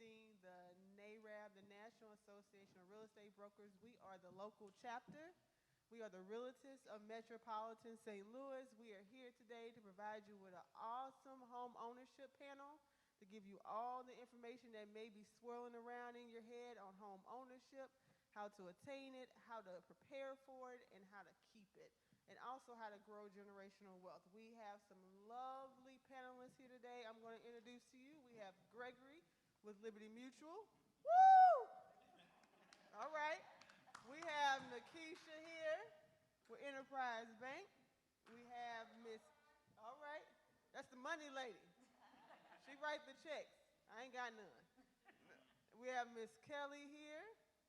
attending the NARAB, the National Association of Real Estate Brokers. We are the local chapter. We are the realtors of Metropolitan St. Louis. We are here today to provide you with an awesome home ownership panel to give you all the information that may be swirling around in your head on home ownership, how to attain it, how to prepare for it, and how to keep it, and also how to grow generational wealth. We have some lovely panelists here today. I'm going to introduce to you. We have Gregory with Liberty Mutual. Woo! All right. We have Nakisha here with Enterprise Bank. We have Miss, all right, that's the money lady. She write the checks. I ain't got none. We have Miss Kelly here,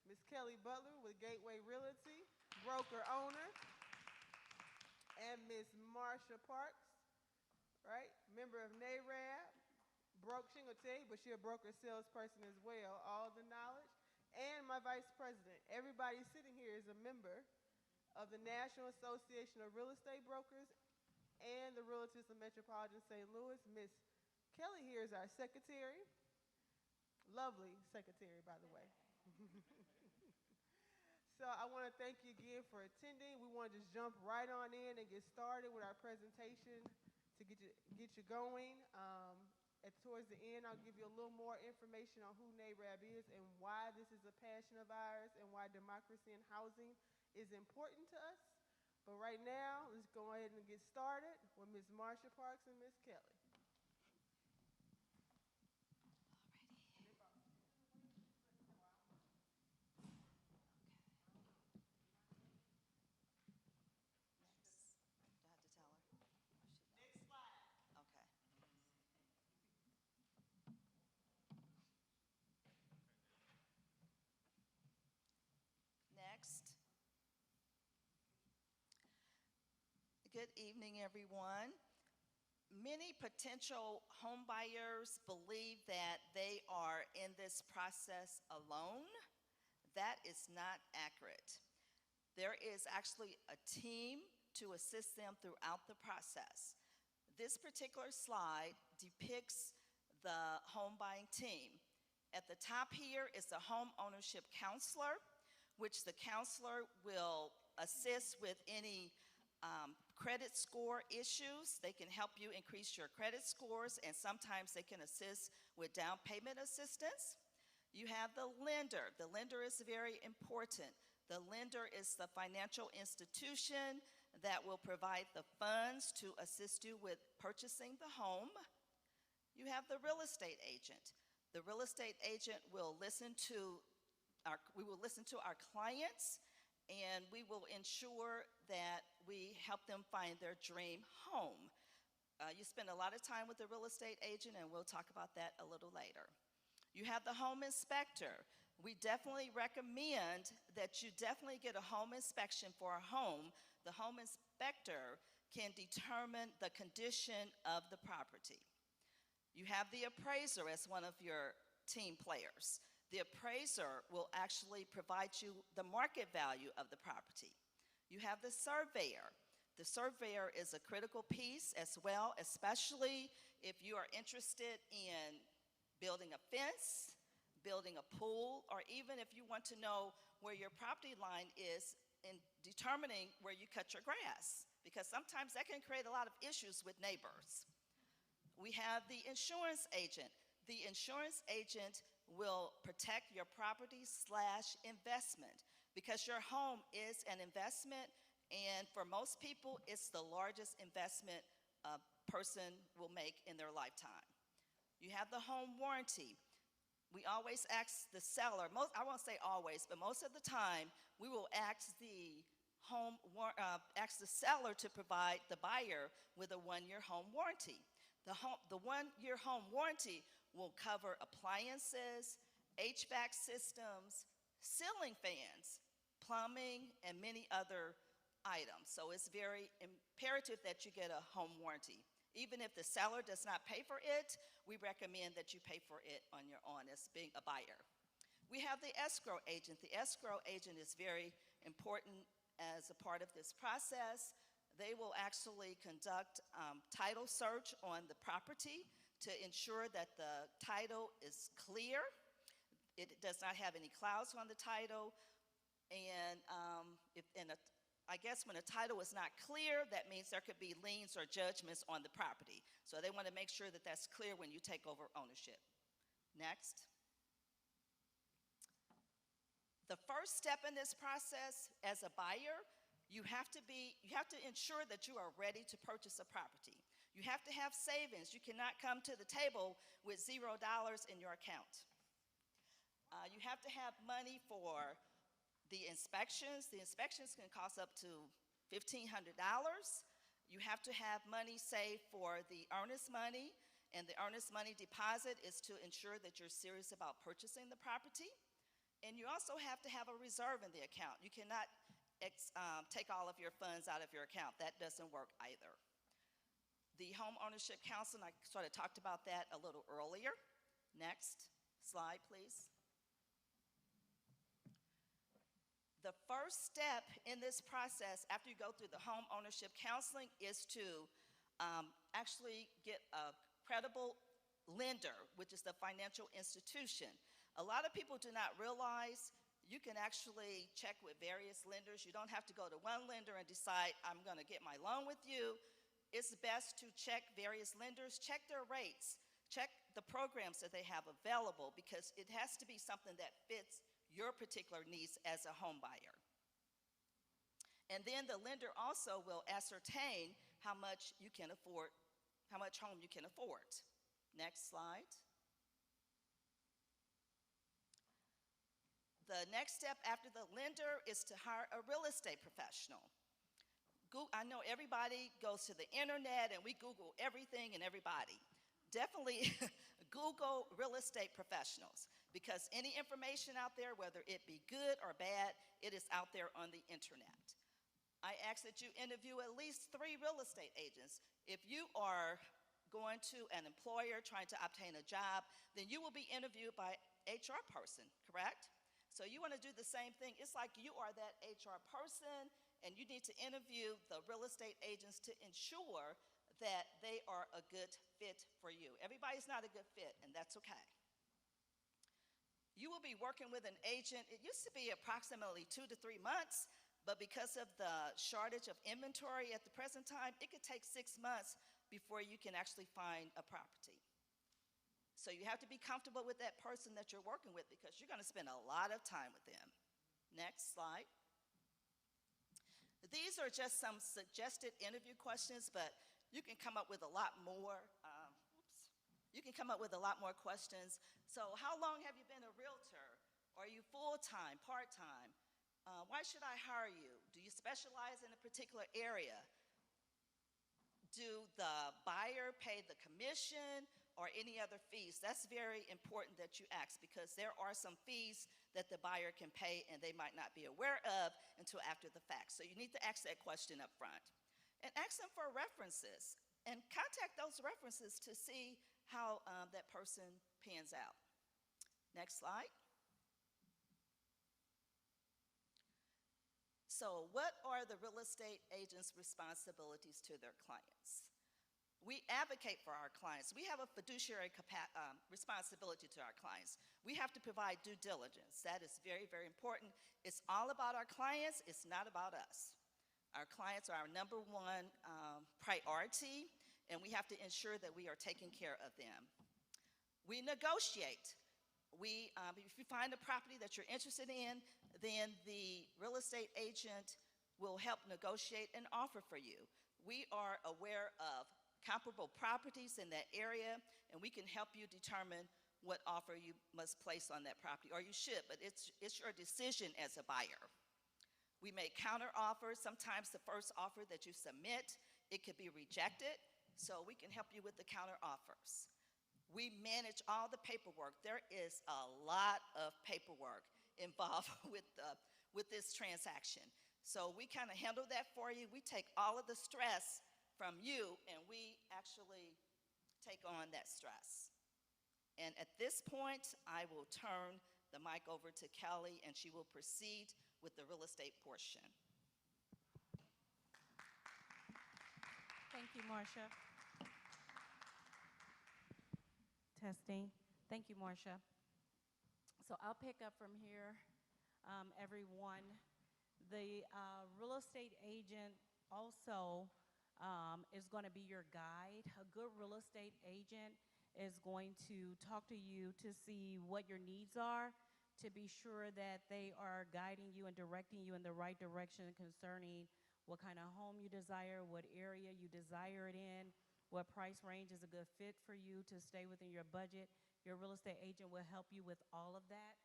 Miss Kelly Butler with Gateway Realty, broker owner, and Miss Marsha Parks, right, member of NARAB, she ain't gonna tell you, but she a broker salesperson as well, all the knowledge. And my vice president. Everybody sitting here is a member of the National Association of Real Estate Brokers and the Realtors of Metropolitan St. Louis. Miss Kelly here is our secretary. Lovely secretary, by the way. So I want to thank you again for attending. We want to just jump right on in and get started with our presentation to get you going. Towards the end, I'll give you a little more information on who NARAB is and why this is a passion of ours and why democracy in housing is important to us. But right now, let's go ahead and get started with Ms. Marsha Parks and Ms. Kelly. Next. Good evening, everyone. Many potential home buyers believe that they are in this process alone. That is not accurate. There is actually a team to assist them throughout the process. This particular slide depicts the home buying team. At the top here is the home ownership counselor, which the counselor will assist with any credit score issues. They can help you increase your credit scores, and sometimes they can assist with down payment assistance. You have the lender. The lender is very important. The lender is the financial institution that will provide the funds to assist you with purchasing the home. You have the real estate agent. The real estate agent will listen to our clients, and we will ensure that we help them find their dream home. You spend a lot of time with the real estate agent, and we'll talk about that a little later. You have the home inspector. We definitely recommend that you definitely get a home inspection for a home. The home inspector can determine the condition of the property. You have the appraiser as one of your team players. The appraiser will actually provide you the market value of the property. You have the surveyor. The surveyor is a critical piece as well, especially if you are interested in building a fence, building a pool, or even if you want to know where your property line is in determining where you cut your grass, because sometimes that can create a lot of issues with neighbors. We have the insurance agent. The insurance agent will protect your property/investment because your home is an investment, and for most people, it's the largest investment a person will make in their lifetime. You have the home warranty. We always ask the seller, I won't say always, but most of the time, we will ask the seller to provide the buyer with a 1-year home warranty. The 1-year home warranty will cover appliances, HVAC systems, ceiling fans, plumbing, and many other items. So it's very imperative that you get a home warranty. Even if the seller does not pay for it, we recommend that you pay for it on your own as being a buyer. We have the escrow agent. The escrow agent is very important as a part of this process. They will actually conduct title search on the property to ensure that the title is clear It does not have any clouds on the title. And I guess when a title is not clear, that means there could be liens or judgments on the property. So they want to make sure that that's clear when you take over ownership. Next. The first step in this process as a buyer, you have to ensure that you are ready to purchase a property. You have to have savings. You cannot come to the table with $0 in your account. You have to have money for the inspections. The inspections can cost up to $1,500. You have to have money saved for the earnest money, and the earnest money deposit is to ensure that you're serious about purchasing the property. And you also have to have a reserve in the account. You cannot take all of your funds out of your account. That doesn't work either. The home ownership counseling, I sort of talked about that a little earlier. Next slide, please. The first step in this process after you go through the home ownership counseling is to actually get a credible lender, which is the financial institution. A lot of people do not realize you can actually check with various lenders. You don't have to go to one lender and decide, I'm going to get my loan with you. It's best to check various lenders, check their rates, check the programs that they have available, because it has to be something that fits your particular needs as a home buyer. And then the lender also will ascertain how much you can afford, how much home you can afford. Next slide. The next step after the lender is to hire a real estate professional. I know everybody goes to the internet and we Google everything and everybody. Definitely Google real estate professionals, because any information out there, whether it be good or bad, it is out there on the internet. I ask that you interview at least 3 real estate agents. If you are going to an employer trying to obtain a job, then you will be interviewed by an HR person, correct? So you want to do the same thing. It's like you are that HR person, and you need to interview the real estate agents to ensure that they are a good fit for you. Everybody's not a good fit, and that's okay. You will be working with an agent. It used to be approximately 2 to 3 months, but because of the shortage of inventory at the present time, it could take 6 months before you can actually find a property. So you have to be comfortable with that person that you're working with, because you're going to spend a lot of time with them. Next slide. These are just some suggested interview questions, but you can come up with a lot more. You can come up with a lot more questions. So how long have you been a realtor? Are you full-time, part-time? Why should I hire you? Do you specialize in a particular area? Do the buyer pay the commission or any other fees? That's very important that you ask, because there are some fees that the buyer can pay and they might not be aware of until after the fact. So you need to ask that question up front. And ask them for references, and contact those references to see how that person pans out. Next slide. So what are the real estate agent's responsibilities to their clients? We advocate for our clients. We have a fiduciary responsibility to our clients. We have to provide due diligence. That is very, very important. It's all about our clients. It's not about us. Our clients are our number one priority, and we have to ensure that we are taking care of them. We negotiate. If you find a property that you're interested in, then the real estate agent will help negotiate an offer for you. We are aware of comparable properties in that area, and we can help you determine what offer you must place on that property, or you should, but it's your decision as a buyer. We make counter offers. Sometimes the first offer that you submit, it could be rejected, so we can help you with the counter offers. We manage all the paperwork. There is a lot of paperwork involved with this transaction. So we kind of handle that for you. We take all of the stress from you, and we actually take on that stress. And at this point, I will turn the mic over to Kelly, and she will proceed with the real estate portion. Thank you, Marcia. Testing. Thank you, Marcia. So I'll pick up from here, everyone. The real estate agent also is going to be your guide. A good real estate agent is going to talk to you to see what your needs are, to be sure that they are guiding you and directing you in the right direction concerning what kind of home you desire, what area you desire it in, what price range is a good fit for you to stay within your budget. Your real estate agent will help you with all of that.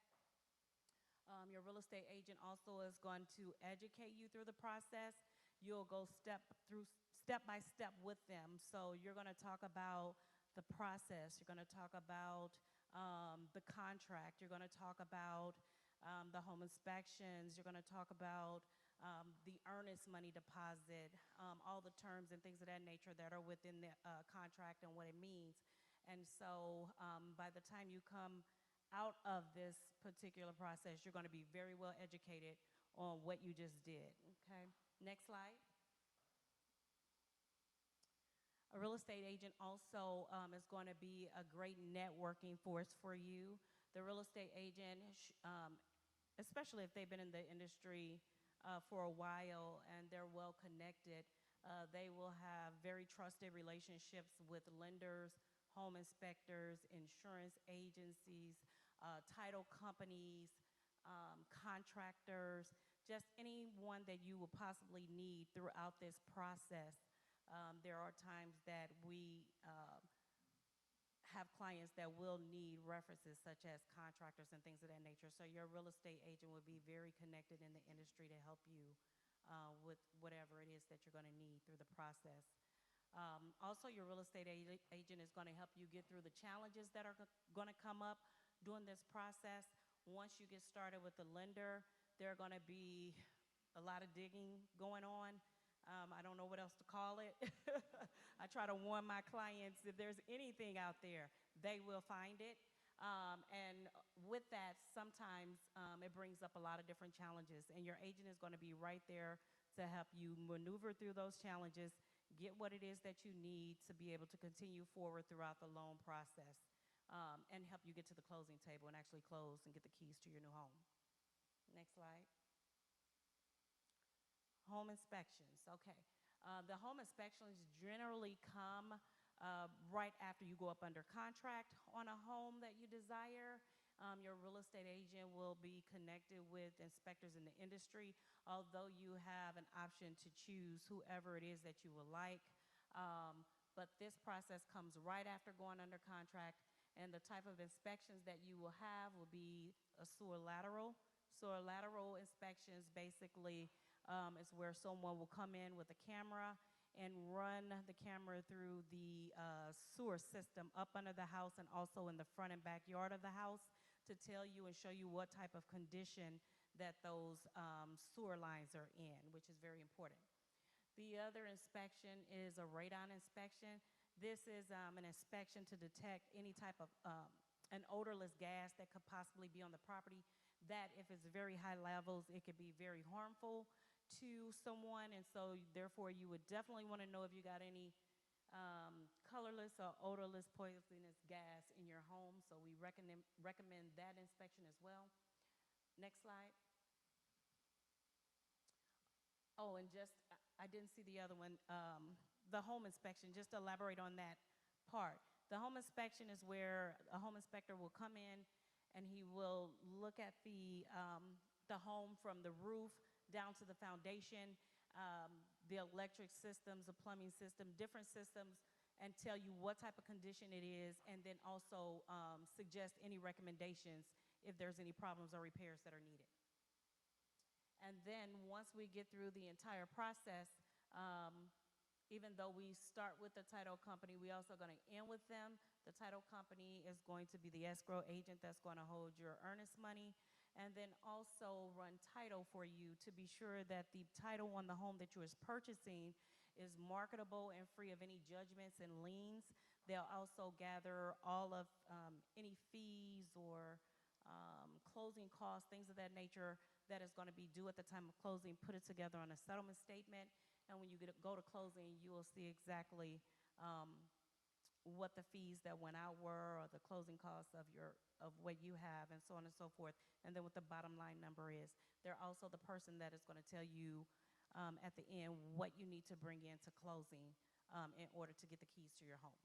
Your real estate agent also is going to educate you through the process. You'll go step by step with them. So you're going to talk about the process. You're going to talk about the contract. You're going to talk about the home inspections. You're going to talk about the earnest money deposit, all the terms and things of that nature that are within the contract and what it means. And so by the time you come out of this particular process, you're going to be very well educated on what you just did, okay? Next slide. A real estate agent also is going to be a great networking force for you. The real estate agent, especially if they've been in the industry for a while and they're well connected, they will have very trusted relationships with lenders, home inspectors, insurance agencies, title companies, contractors, just anyone that you will possibly need throughout this process. There are times that we have clients that will need references such as contractors and things of that nature. So your real estate agent will be very connected in the industry to help you with whatever it is that you're going to need through the process. Also, your real estate agent is going to help you get through the challenges that are going to come up during this process. Once you get started with the lender, there are going to be a lot of digging going on. I don't know what else to call it. I try to warn my clients, if there's anything out there, they will find it. And with that, sometimes it brings up a lot of different challenges, and your agent is going to be right there to help you maneuver through those challenges, get what it is that you need to be able to continue forward throughout the loan process, and help you get to the closing table and actually close and get the keys to your new home. Next slide. Home inspections, okay. The home inspections generally come right after you go up under contract on a home that you desire. Your real estate agent will be connected with inspectors in the industry, although you have an option to choose whoever it is that you would like. But this process comes right after going under contract, and the type of inspections that you will have will be a sewer lateral. Sewer lateral inspections basically is where someone will come in with a camera and run the camera through the sewer system up under the house and also in the front and backyard of the house to tell you and show you what type of condition that those sewer lines are in, which is very important. The other inspection is a radon inspection. This is an inspection to detect any type of an odorless gas that could possibly be on the property, that if it's very high levels, it could be very harmful to someone, and so therefore you would definitely want to know if you got any colorless or odorless poisonous gas in your home, so we recommend that inspection as well. Next slide. Oh, and just, I didn't see the other one, the home inspection, just to elaborate on that part. The home inspection is where a home inspector will come in and he will look at the home from the roof down to the foundation, the electric systems, the plumbing system, different systems, and tell you what type of condition it is, and then also suggest any recommendations if there's any problems or repairs that are needed. And then once we get through the entire process, even though we start with the title company, we also going to end with them. The title company is going to be the escrow agent that's going to hold your earnest money, and then also run title for you to be sure that the title on the home that you are purchasing is marketable and free of any judgments and liens. They'll also gather all of any fees or closing costs, things of that nature that is going to be due at the time of closing, put it together on a settlement statement, and when you go to closing, you will see exactly what the fees that went out were, or the closing costs of what you have, and so on and so forth, and then what the bottom line number is. They're also the person that is going to tell you at the end what you need to bring in to closing in order to get the keys to your home.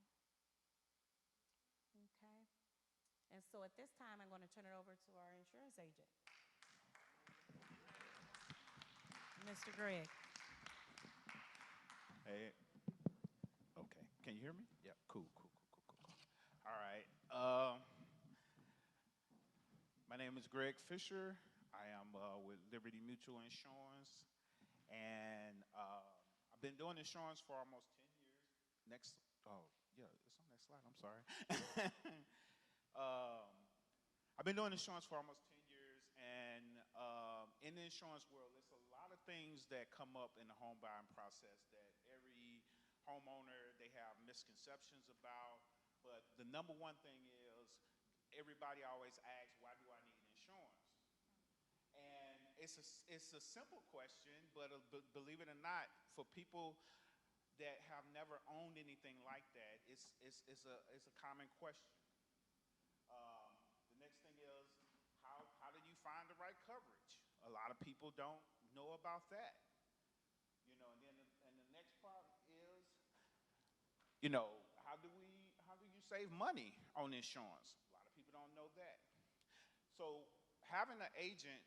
Okay. And so at this time, I'm going to turn it over to our insurance agent, Mr. Greg. Hey. Okay. Can you hear me? Yeah. Cool. All right. My name is Greg Fisher. I am with Liberty Mutual Insurance, and I've been doing insurance for almost 10 years. Yeah, it's on next slide. I'm sorry. I've been doing insurance for almost 10 years, and in the insurance world, there's a lot of things that come up in the home buying process that every homeowner, they have misconceptions about. But the number one thing is everybody always asks, why do I need insurance? And it's a simple question, but believe it or not, for people that have never owned anything like that, it's a common question. The next thing is, how do you find the right coverage? A lot of people don't know about that. You know, and the next part is, you know, how do you save money on insurance? A lot of people don't know that. So having an agent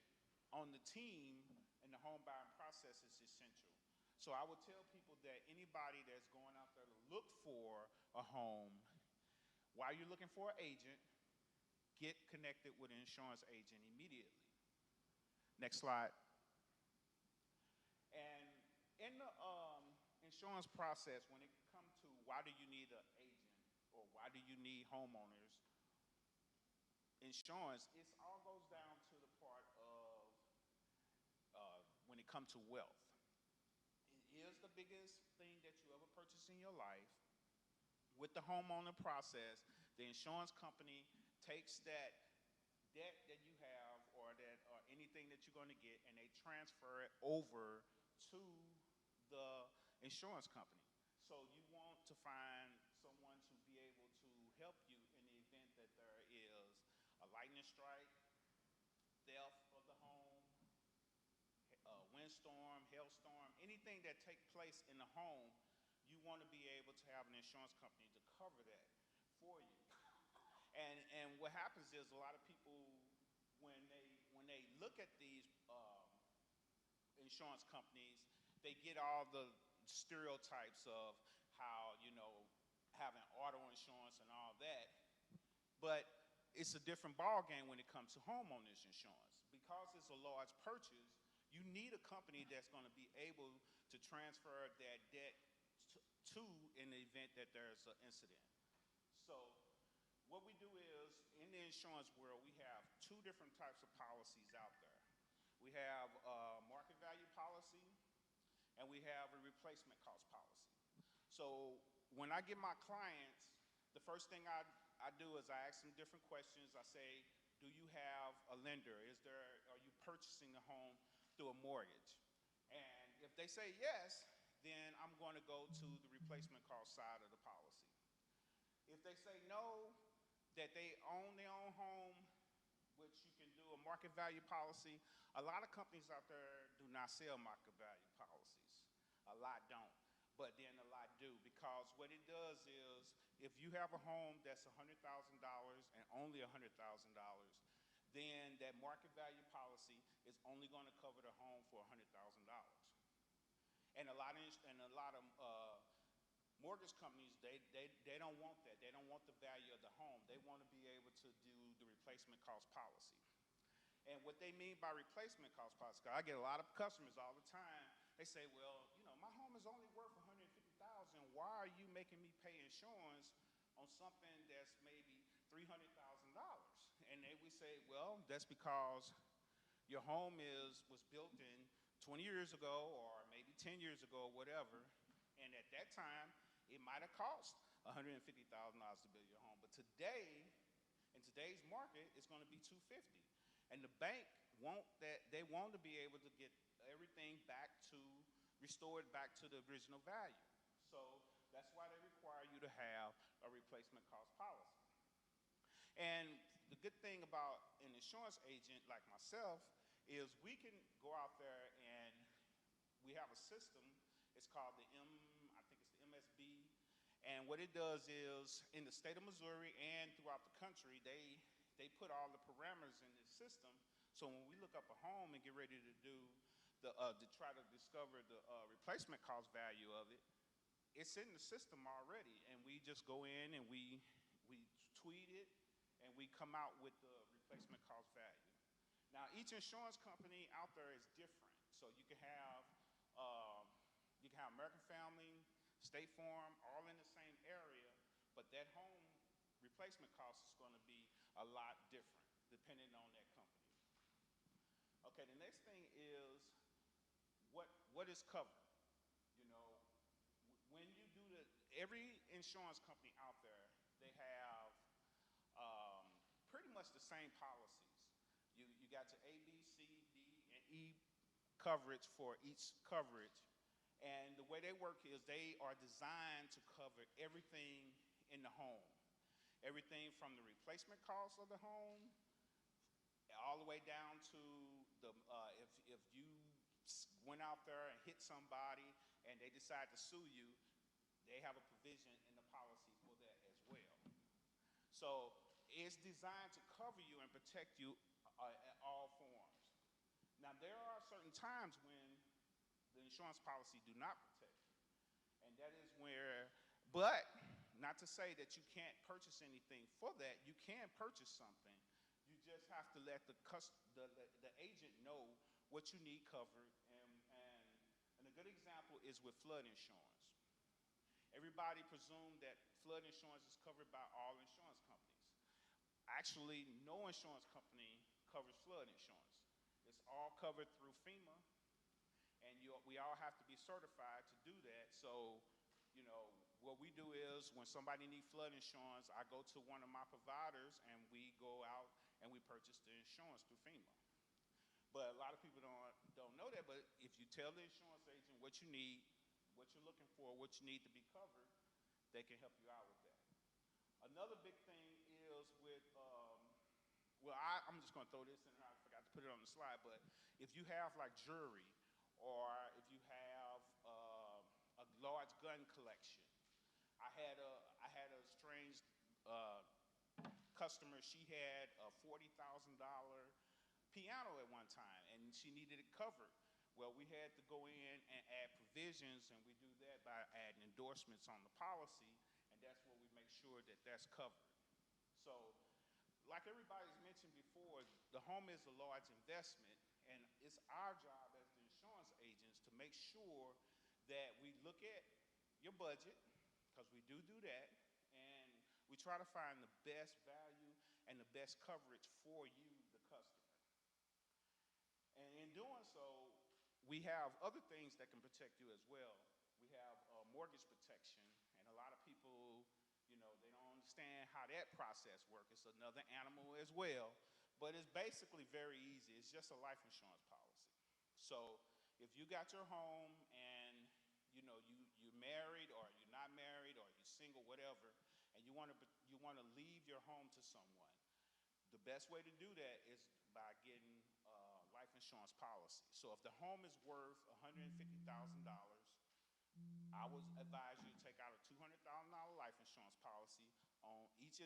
on the team in the home buying process is essential. So I would tell people that anybody that's going out there to look for a home, while you're looking for an agent, get connected with an insurance agent immediately. Next slide. And in the insurance process, when it comes to why do you need an agent or why do you need homeowners insurance, it all goes down to the part of when it comes to wealth. It is the biggest thing that you ever purchase in your life. With the homeowner process, the insurance company takes that debt that you have or anything that you're going to get, and they transfer it over to the insurance company. So you want to find someone to be able to help you in the event that there is a lightning strike, theft of the home, windstorm, hailstorm, anything that takes place in the home. You want to be able to have an insurance company to cover that for you. And what happens is a lot of people, when they look at these insurance companies, they get all the stereotypes of how, you know, having auto insurance and all that. But it's a different ballgame when it comes to homeowners insurance. Because it's a large purchase, you need a company that's going to be able to transfer that debt to in the event that there's an incident. So what we do is, in the insurance world, we have two different types of policies out there. We have a market value policy, and we have a replacement cost policy. So when I get my clients, the first thing I do is I ask them different questions. I say, do you have a lender? Are you purchasing the home through a mortgage? And if they say yes, then I'm going to go to the replacement cost side of the policy. If they say no, that they own their own home, which you can do a market value policy, a lot of companies out there do not sell market value policies. A lot don't, but then a lot do, because what it does is, if you have a home that's $100,000 and only $100,000, then that market value policy is only going to cover the home for $100,000. And a lot of mortgage companies, they don't want that. They don't want the value of the home. They want to be able to do the replacement cost policy. And what they mean by replacement cost policy, I get a lot of customers all the time. They say, well, you know, my home is only worth $150,000. Why are you making me pay insurance on something that's maybe $300,000? And we say, well, that's because your home was built in 20 years ago or maybe 10 years ago or whatever. And at that time, it might have cost $150,000 to build your home. But today, in today's market, it's going to be $250,000. And the bank they want to be able to get everything restored back to the original value. So that's why they require you to have a replacement cost policy. And the good thing about an insurance agent like myself is we can go out there and we have a system. It's called I think it's the MSB. And what it does is, in the state of Missouri and throughout the country, they put all the parameters in this system. So when we look up a home and get ready to do to try to discover the replacement cost value of it, it's in the system already, and we just go in and we tweet it, and we come out with the replacement cost value. Now, each insurance company out there is different, so you can have American Family, State Farm, all in the same area, but that home replacement cost is going to be a lot different depending on that company. Okay, the next thing is what is covered. You know, when you do every insurance company out there, they have pretty much the same policies. You got your A, B, C, D, and E coverage for each coverage. And the way they work is they are designed to cover everything in the home. Everything from the replacement cost of the home all the way down to if you went out there and hit somebody and they decide to sue you, they have a provision in the policy for that as well. So it's designed to cover you and protect you at all forms. Now, there are certain times when the insurance policy do not protect you, and that is where, but not to say that you can't purchase anything for that. You can purchase something. You just have to let the agent know what you need covered, and a good example is with flood insurance. Everybody presumed that flood insurance is covered by all insurance companies. Actually, no insurance company covers flood insurance. It's all covered through FEMA, and we all have to be certified to do that. So, you know, what we do is when somebody needs flood insurance, I go to one of my providers and we go out and we purchase the insurance through FEMA. But a lot of people don't know that, but if you tell the insurance agent what you need, what you're looking for, what you need to be covered, they can help you out with that. Another big thing is with, I'm just going to throw this in there. I forgot to put it on the slide, but if you have like jewelry, or if you have a large gun collection. I had a strange customer. She had a $40,000 piano at one time, and she needed it covered. Well, we had to go in and add provisions, and we do that by adding endorsements on the policy, and that's where we make sure that that's covered. So, like everybody's mentioned before, the home is a large investment, and it's our job as the insurance agents to make sure that we look at your budget, because we do that, and we try to find the best value and the best coverage for you, the customer. And in doing so, we have other things that can protect you as well. We have mortgage protection, and a lot of people, you know, they don't understand how that process works. It's another animal as well, but it's basically very easy. It's just a life insurance policy. So if you got your home and you know you're married or you're not married or you're single, whatever, and you want to leave your home to someone, the best way to do that is by getting a life insurance policy. So if the home is worth $150,000, I would advise you to take out a $200,000 life insurance policy on each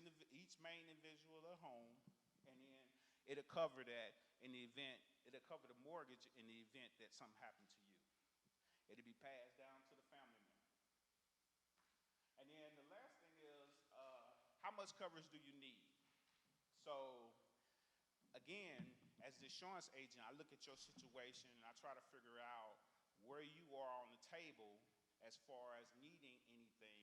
main individual of the home, and then it'll cover that in the event, it'll cover the mortgage in the event that something happened to you. It'll be passed down to the family member. And then the last thing is, how much coverage do you need? So, again, as the insurance agent, I look at your situation and I try to figure out where you are on the table as far as needing anything,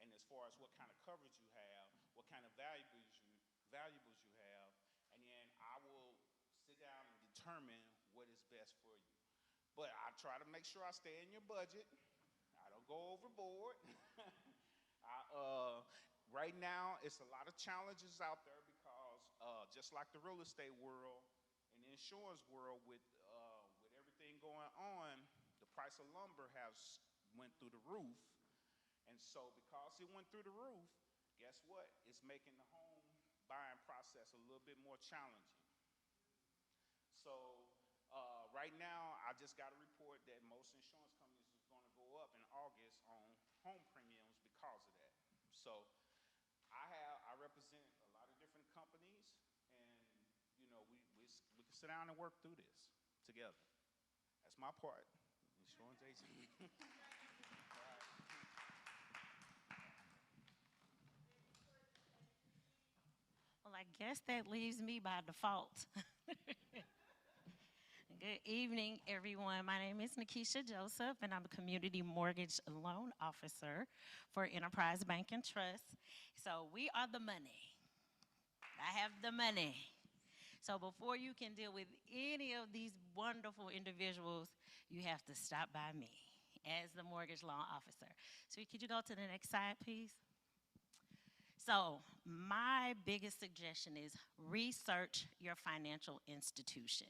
and as far as what kind of coverage you have, what kind of valuables you have, and then I will sit down and determine what is best for you. But I try to make sure I stay in your budget. I don't go overboard. Right now, it's a lot of challenges out there because just like the real estate world and the insurance world, with everything going on, the price of lumber has went through the roof, And so because it went through the roof, guess what? It's making the home buying process a little bit more challenging. So right now, I just got a report that most insurance companies is going to go up in August on home premiums because of that. So I represent a lot of different companies, and you know we can sit down and work through this together. That's my part, insurance agent. Well, I guess that leaves me by default. Good evening, everyone. My name is Nikisha Joseph, and I'm a Community Mortgage Loan Officer for Enterprise Bank and Trust. So we are the money. I have the money. So before you can deal with any of these wonderful individuals, you have to stop by me as the mortgage loan officer. So could you go to the next slide, please? So my biggest suggestion is research your financial institution.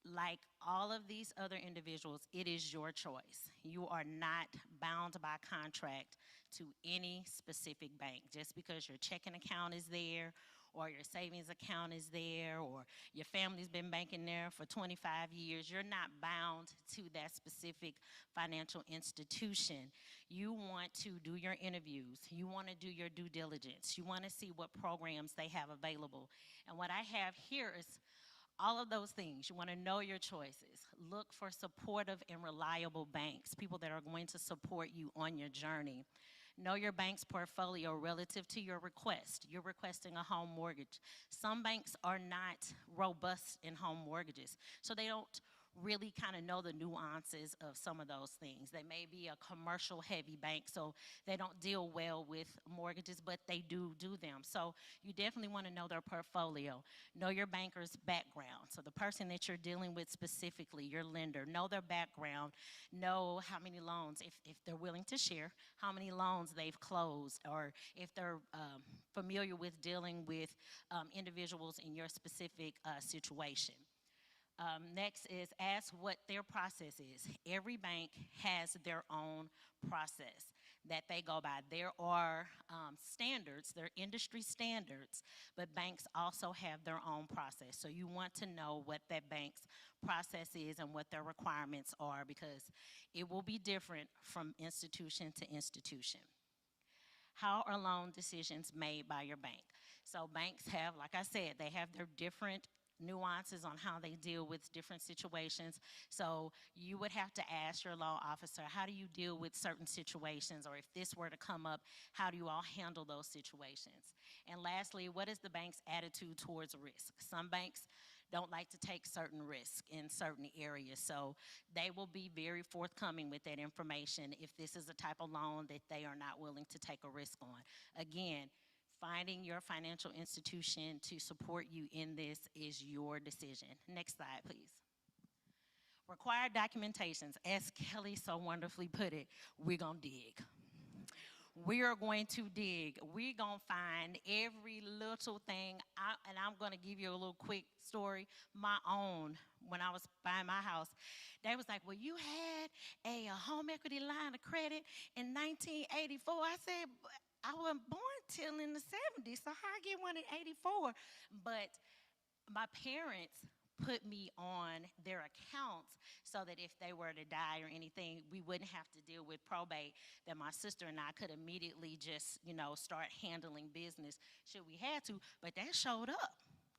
Like all of these other individuals, it is your choice. You are not bound by contract to any specific bank. Just because your checking account is there, or your savings account is there, or your family's been banking there for 25 years, you're not bound to that specific financial institution. You want to do your interviews. You want to do your due diligence. You want to see what programs they have available. And what I have here is all of those things. You want to know your choices. Look for supportive and reliable banks, people that are going to support you on your journey. Know your bank's portfolio relative to your request. You're requesting a home mortgage. Some banks are not robust in home mortgages, so they don't really kind of know the nuances of some of those things. They may be a commercial heavy bank, so they don't deal well with mortgages, but they do them. So you definitely want to know their portfolio. Know your banker's background. So the person that you're dealing with specifically, your lender, know their background, know how many loans, if they're willing to share, how many loans they've closed, or if they're familiar with dealing with individuals in your specific situation. Next is ask what their process is. Every bank has their own process that they go by. There are standards, there are industry standards, but banks also have their own process. So you want to know what that bank's process is and what their requirements are, because it will be different from institution to institution. How are loan decisions made by your bank? So banks have, like I said, they have their different nuances on how they deal with different situations. So you would have to ask your loan officer, how do you deal with certain situations? Or if this were to come up, how do you all handle those situations? And lastly, what is the bank's attitude towards risk? Some banks don't like to take certain risks in certain areas, so they will be very forthcoming with that information if this is a type of loan that they are not willing to take a risk on. Again, finding your financial institution to support you in this is your decision. Next slide, please. Required documentations. As Kelly so wonderfully put it, we're going to dig. We are going to dig. We're going to find every little thing. And I'm going to give you a little quick story. My own, when I was buying my house, they was like, well, you had a home equity line of credit in 1984. I said, I wasn't born till in the 70s, so how I get one in 84? But my parents put me on their accounts so that if they were to die or anything, we wouldn't have to deal with probate, that my sister and I could immediately just, start handling business should we had to. But that showed up.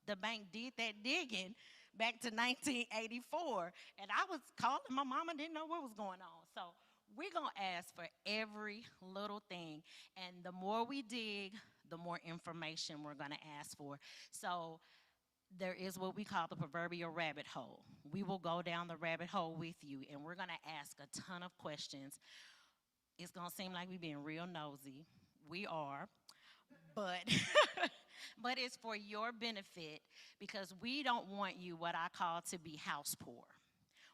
The bank did that digging back to 1984, and I was calling my mama, didn't know what was going on. So we're going to ask for every little thing, and the more we dig, the more information we're going to ask for. So there is what we call the proverbial rabbit hole. We will go down the rabbit hole with you, and we're going to ask a ton of questions. It's going to seem like we're being real nosy. We are. But, but it's for your benefit, because we don't want you, what I call, to be house poor.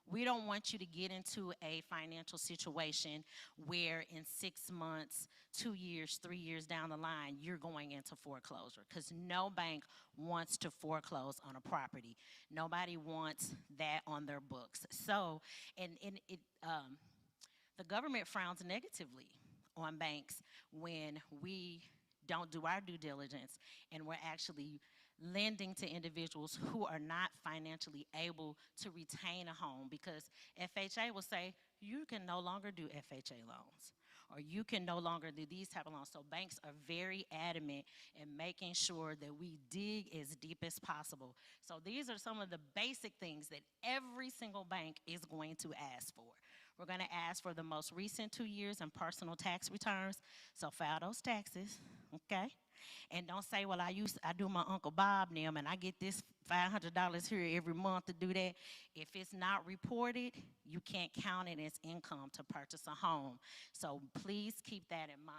We don't want you to get into a financial situation where in 6 months, 2 years, 3 years down the line, you're going into foreclosure, because no bank wants to foreclose on a property. Nobody wants that on their books. So, the government frowns negatively on banks when we don't do our due diligence and we're actually lending to individuals who are not financially able to retain a home, because FHA will say you can no longer do FHA loans or you can no longer do these type of loans. So banks are very adamant in making sure that we dig as deep as possible. So these are some of the basic things that every single bank is going to ask for. We're going to ask for the most recent 2 years in personal tax returns. So file those taxes, okay? And don't say, well, I do my Uncle Bob and them, and I get this $500 here every month to do that. If it's not reported, you can't count it as income to purchase a home. So please keep that in mind.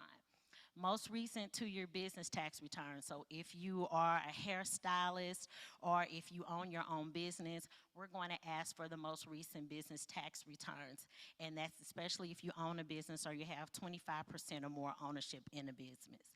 Most recent 2-year business tax return. So if you are a hairstylist or if you own your own business, we're going to ask for the most recent business tax returns. And that's especially if you own a business or you have 25% or more ownership in a business.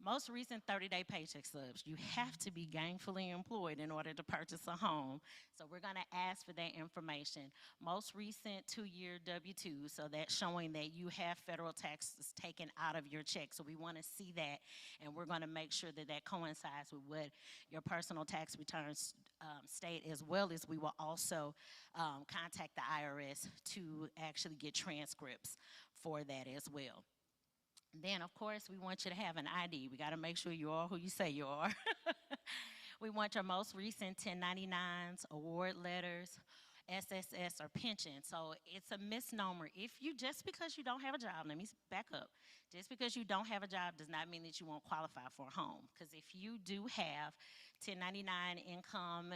Most recent 30-day paycheck stubs. You have to be gainfully employed in order to purchase a home. So we're going to ask for that information. Most recent 2-year W-2, so that's showing that you have federal taxes taken out of your check. So we want to see that, and we're going to make sure that that coincides with what your personal tax returns state, as well as we will also contact the IRS to actually get transcripts for that as well. Then, of course, we want you to have an ID. We got to make sure you are who you say you are. We want your most recent 1099s, award letters, SSS, or pension. So it's a misnomer. Just because you don't have a job, let me back up. Just because you don't have a job does not mean that you won't qualify for a home. Because if you do have 1099 income,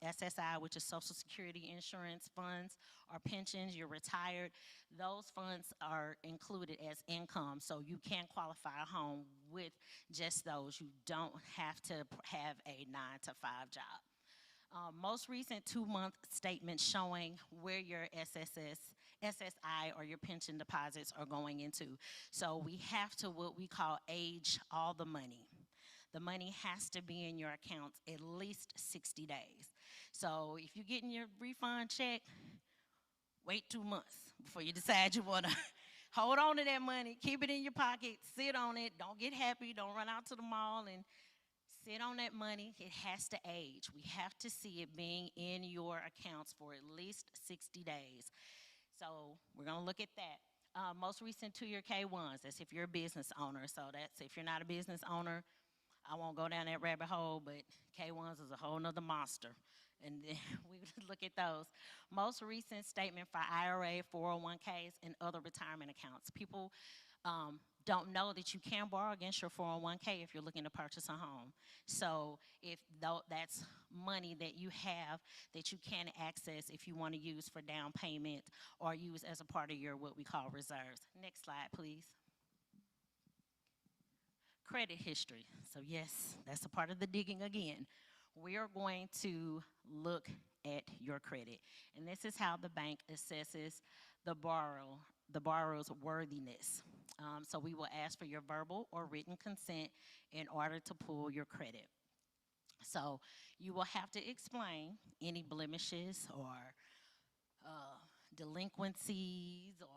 SSI, which is Social Security insurance funds, or pensions, you're retired, those funds are included as income. So you can qualify a home with just those. You don't have to have a 9-to-5 job. Most recent 2-month statement showing where your SSI or your pension deposits are going into. So we have to what we call age all the money. The money has to be in your accounts at least 60 days. So if you're getting your refund check, wait 2 months before you decide you want to hold on to that money, keep it in your pocket, sit on it, don't get happy, don't run out to the mall and sit on that money. It has to age. We have to see it being in your accounts for at least 60 days. So we're going to look at that. Most recent 2-year K-1s, that's if you're a business owner. So that's if you're not a business owner, I won't go down that rabbit hole, but K-1s is a whole nother monster. And then we look at those. Most recent statement for IRA, 401ks, and other retirement accounts. People don't know that you can borrow against your 401k if you're looking to purchase a home. So if that's money that you have that you can access if you want to use for down payment or use as a part of your what we call reserves. Next slide, please. Credit history. So yes, that's a part of the digging again. We are going to look at your credit. And this is how the bank assesses the borrower's worthiness. So we will ask for your verbal or written consent in order to pull your credit. So you will have to explain any blemishes or delinquencies or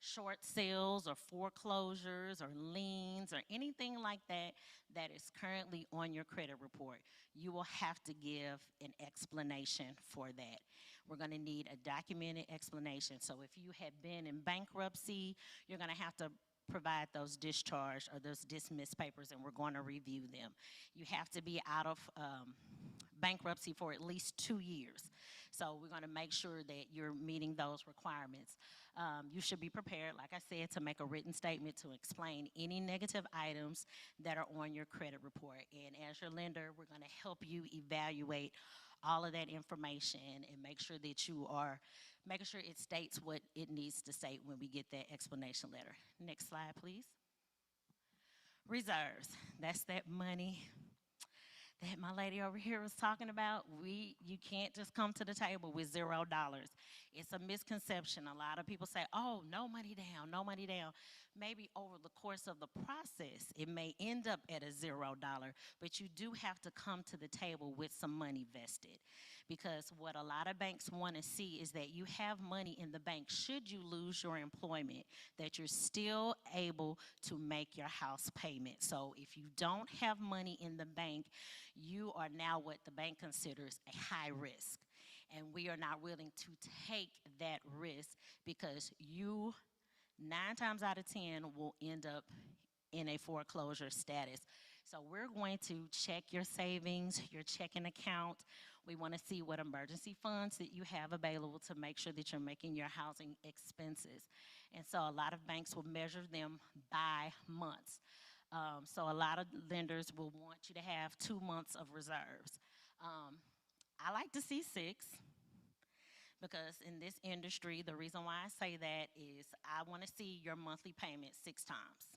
short sales or foreclosures or liens or anything like that that is currently on your credit report. You will have to give an explanation for that. We're going to need a documented explanation. So if you have been in bankruptcy, you're going to have to provide those discharge or those dismissed papers, and we're going to review them. You have to be out of bankruptcy for at least 2 years. So we're going to make sure that you're meeting those requirements. You should be prepared, like I said, to make a written statement to explain any negative items that are on your credit report. And as your lender, we're going to help you evaluate all of that information and make sure that you are making sure it states what it needs to say when we get that explanation letter. Next slide, please. Reserves. That's that money that my lady over here was talking about. You can't just come to the table with $0. It's a misconception. A lot of people say, oh, no money down, no money down. maybe over the course of the process, it may end up at a $0, but you do have to come to the table with some money vested. Because what a lot of banks want to see is that you have money in the bank should you lose your employment, that you're still able to make your house payment. So if you don't have money in the bank, you are now what the bank considers a high risk. And we are not willing to take that risk because you 9 times out of 10 will end up in a foreclosure status. So we're going to check your savings, your checking account. We want to see what emergency funds that you have available to make sure that you're making your housing expenses. And so a lot of banks will measure them by months. So a lot of lenders will want you to have 2 months of reserves. I like to see 6. Because in this industry, the reason why I say that is I want to see your monthly payment 6 times.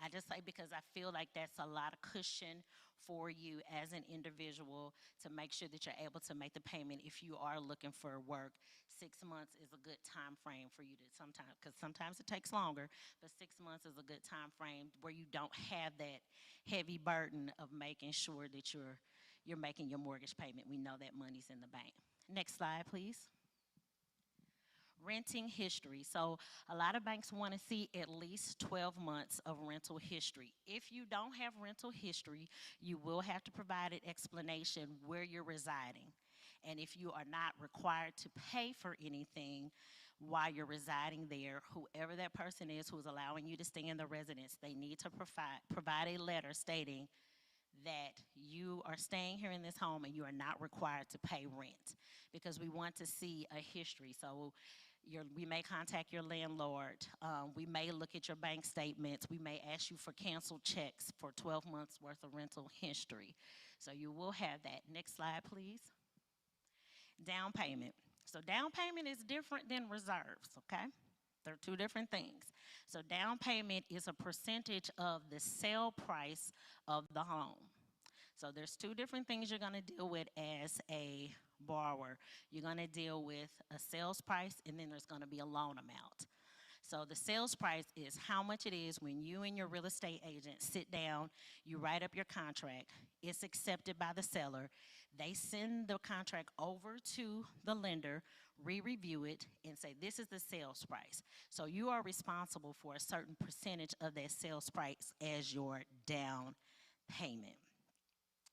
I just say because I feel like that's a lot of cushion for you as an individual to make sure that you're able to make the payment if you are looking for work. 6 months is a good time frame for you to sometimes, because sometimes it takes longer, but 6 months is a good time frame where you don't have that heavy burden of making sure that you're making your mortgage payment. We know that money's in the bank. Next slide, please. Renting history. So a lot of banks want to see at least 12 months of rental history. If you don't have rental history, you will have to provide an explanation where you're residing. And if you are not required to pay for anything while you're residing there, whoever that person is who's allowing you to stay in the residence, they need to provide a letter stating that you are staying here in this home and you are not required to pay rent, because we want to see a history. So we may contact your landlord. We may look at your bank statements. We may ask you for canceled checks for 12 months worth of rental history. So you will have that. Next slide, please. Down payment. So down payment is different than reserves, okay? They're 2 different things. So down payment is a percentage of the sale price of the home. So there's 2 different things you're going to deal with as a borrower. You're going to deal with a sales price, and then there's going to be a loan amount. So the sales price is how much it is when you and your real estate agent sit down, you write up your contract, it's accepted by the seller, they send the contract over to the lender, re-review it, and say this is the sales price. So you are responsible for a certain percentage of that sales price as your down payment.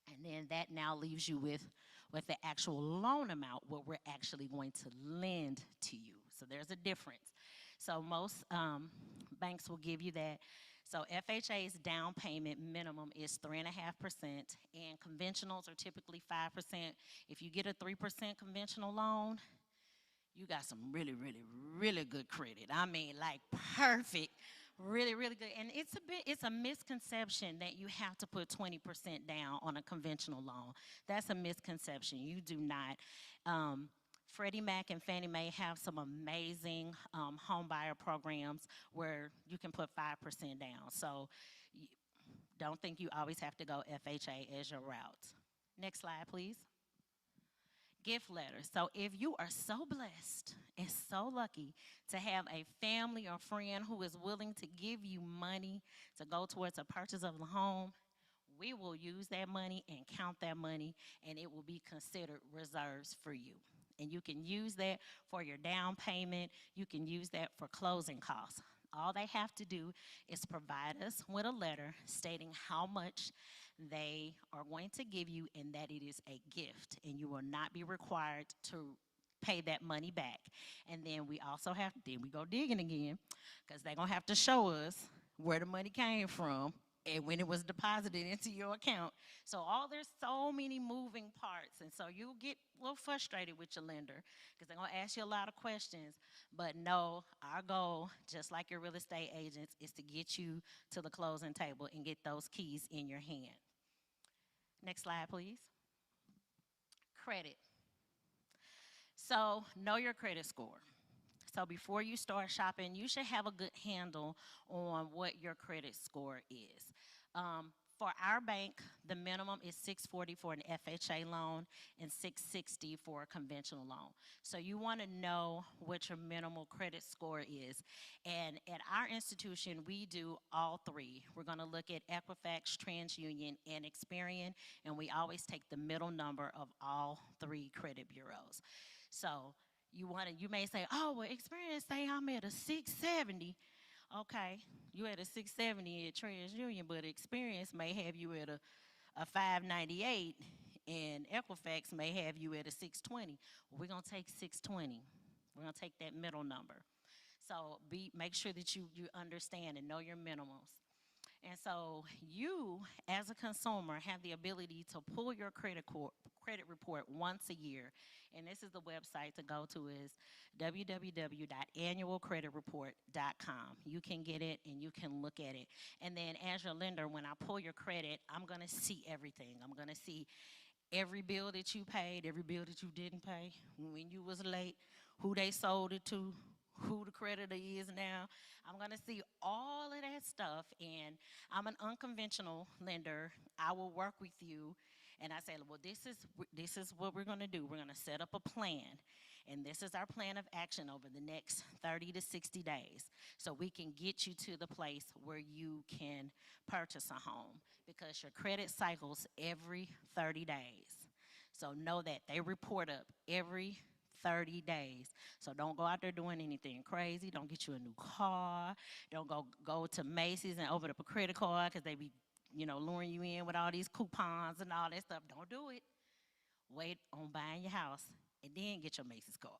And then that now leaves you with the actual loan amount, what we're actually going to lend to you. So there's a difference. So most banks will give you that. So FHA's down payment minimum is 3.5%, and conventionals are typically 5%. If you get a 3% conventional loan, you got some really, really, really good credit. I mean, like perfect. Really, really good. And it's a misconception that you have to put 20% down on a conventional loan. That's a misconception. You do not. Freddie Mac and Fannie Mae have some amazing home buyer programs where you can put 5% down. So don't think you always have to go FHA as your route. Next slide, please. Gift letters. So if you are so blessed and so lucky to have a family or friend who is willing to give you money to go towards a purchase of the home, we will use that money and count that money, and it will be considered reserves for you. And you can use that for your down payment. You can use that for closing costs. All they have to do is provide us with a letter stating how much they are going to give you and that it is a gift, and you will not be required to pay that money back. And then we also have, then we go digging again, because they're going to have to show us where the money came from and when it was deposited into your account. So there's so many moving parts, and so you'll get a little frustrated with your lender because they're going to ask you a lot of questions. But no, our goal, just like your real estate agents, is to get you to the closing table and get those keys in your hand. Next slide, please. Credit. So know your credit score. So before you start shopping, you should have a good handle on what your credit score is. For our bank, the minimum is 640 for an FHA loan and 660 for a conventional loan. So you want to know what your minimal credit score is. And at our institution, we do all three. We're going to look at Equifax, TransUnion, and Experian, and we always take the middle number of all three credit bureaus. So you may say, oh, well, Experian say I'm at a 670. Okay, you at a 670 at TransUnion, but Experience may have you at a 598, and Equifax may have you at a 620. Well, we're gonna take 620. We're gonna take that middle number. So make sure that you understand and know your minimums. And so you, as a consumer, have the ability to pull your credit report once a year. And this is the website to go to is www.annualcreditreport.com. You can get it and you can look at it. And then as your lender, when I pull your credit, I'm going to see everything. I'm going to see every bill that you paid, every bill that you didn't pay, when you was late, who they sold it to, who the creditor is now. I'm going to see all of that stuff, and I'm an unconventional lender. I will work with you, and I say, well, this is what we're going to do. We're going to set up a plan, and this is our plan of action over the next 30 to 60 days, so we can get you to the place where you can purchase a home, because your credit cycles every 30 days. So know that they report up every 30 days. So don't go out there doing anything crazy. Don't get you a new car. Don't go to Macy's and open up a credit card because they be, luring you in with all these coupons and all that stuff. Don't do it. Wait on buying your house and then get your Macy's card.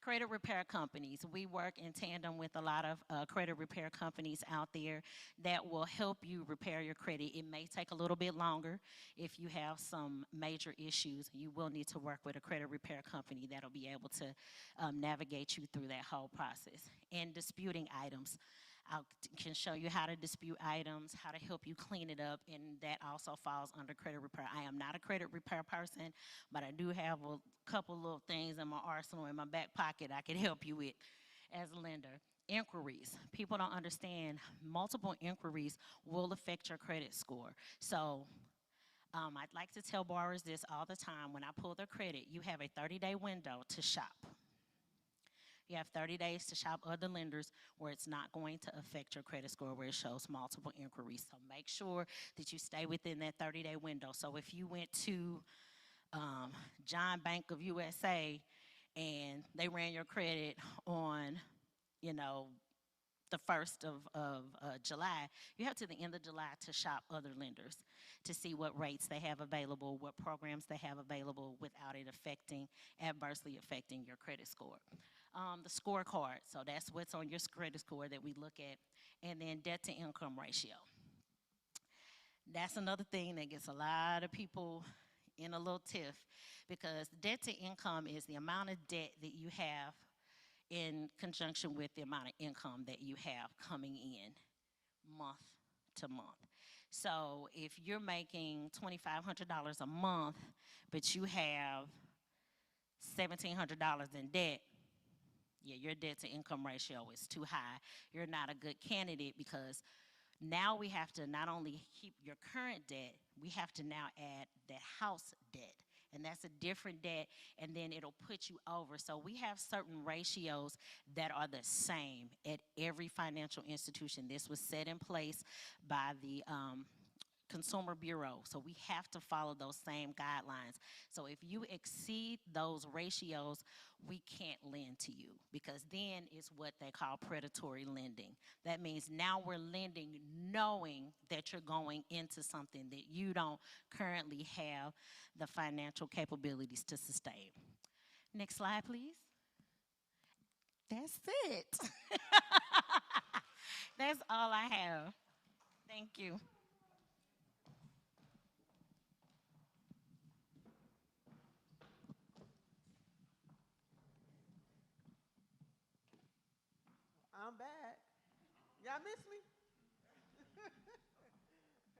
Credit repair companies. We work in tandem with a lot of credit repair companies out there that will help you repair your credit. It may take a little bit longer. If you have some major issues, you will need to work with a credit repair company that'll be able to navigate you through that whole process. And disputing items. I can show you how to dispute items, how to help you clean it up, and that also falls under credit repair. I am not a credit repair person, but I do have a couple little things in my arsenal, in my back pocket I can help you with as a lender. Inquiries. People don't understand multiple inquiries will affect your credit score. So I'd like to tell borrowers this all the time. When I pull their credit, you have a 30-day window to shop. You have 30 days to shop other lenders where it's not going to affect your credit score, where it shows multiple inquiries. So make sure that you stay within that 30-day window. So if you went to John Bank of USA and they ran your credit on, the 1st of July, you have to the end of July to shop other lenders to see what rates they have available, what programs they have available without it adversely affecting your credit score. The scorecard, so that's what's on your credit score that we look at, and then debt to income ratio. That's another thing that gets a lot of people in a little tiff, because debt to income is the amount of debt that you have in conjunction with the amount of income that you have coming in month to month. So if you're making $2,500 a month, but you have $1,700 in debt, yeah, your debt to income ratio is too high. You're not a good candidate, because now we have to not only keep your current debt, we have to now add that house debt. And that's a different debt, and then it'll put you over. So we have certain ratios that are the same at every financial institution. This was set in place by the Consumer Bureau, so we have to follow those same guidelines. So if you exceed those ratios, we can't lend to you, because then it's what they call predatory lending. That means now we're lending knowing that you're going into something that you don't currently have the financial capabilities to sustain. Next slide, please. That's it. That's all I have. Thank you. I'm back. Y'all miss me?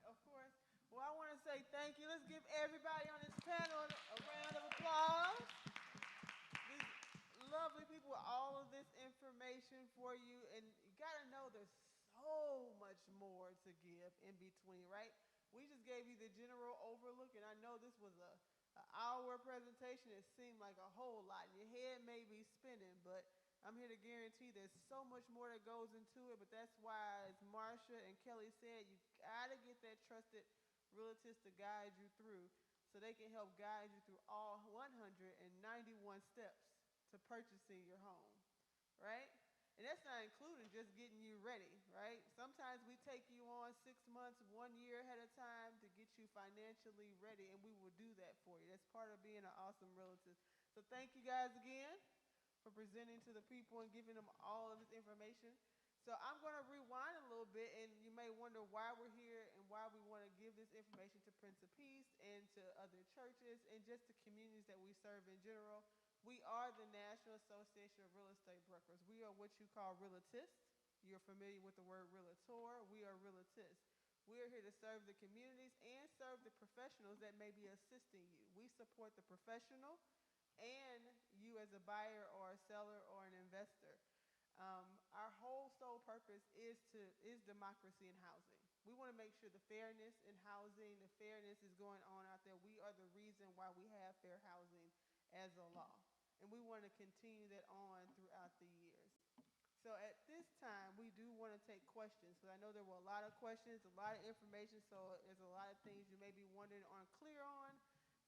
Of course. Well, I want to say thank you. Let's give everybody on this panel a round of applause. These lovely people with all of this information for you. And you got to know there's so much more to give in between. swing, right? We just gave you the general overlook, and I know this was an hour presentation. It seemed like a whole lot. Your head may be spinning, but I'm here to guarantee there's so much more that goes into it. But that's why, as Marsha and Kelly said, you gotta get that trusted realtors to guide you through, so they can help guide you through all 191 steps to purchasing your home, right? And that's not including just getting you ready, right? Sometimes we take you on 6 months, 1 year ahead of time to get you financially ready, and we will do that for you. That's part of being an awesome realtor. So thank you guys again for presenting to the people and giving them all of this information. So I'm going to rewind a little bit, and you may wonder why we're here and why we want to give this information to Prince of Peace and to other churches and just the communities that we serve in general. We are the National Association of Real Estate Brokers. We are what you call realtists. You're familiar with the word realtor. We are realtists. We are here to serve the communities and serve the professionals that may be assisting you. We support the professional and you as a buyer or a seller or an investor. Our whole sole purpose is democracy in housing. We want to make sure the fairness in housing, the fairness is going on out there. We are the reason why we have fair housing as a law. And we want to continue that on throughout the years. So at this time, we do want to take questions, because I know there were a lot of questions, a lot of information, so there's a lot of things you may be wondering or unclear on.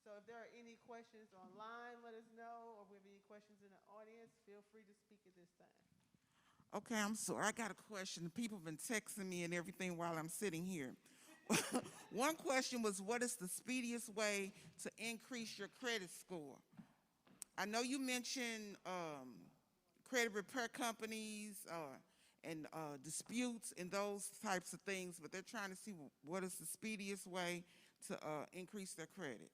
So if there are any questions online, let us know, or if we have any questions in the audience, feel free to speak at this time. Okay, I'm sorry. I got a question. People have been texting me and everything while I'm sitting here. One question was, what is the speediest way to increase your credit score? I know you mentioned credit repair companies and disputes and those types of things, but they're trying to see what is the speediest way to increase their credit.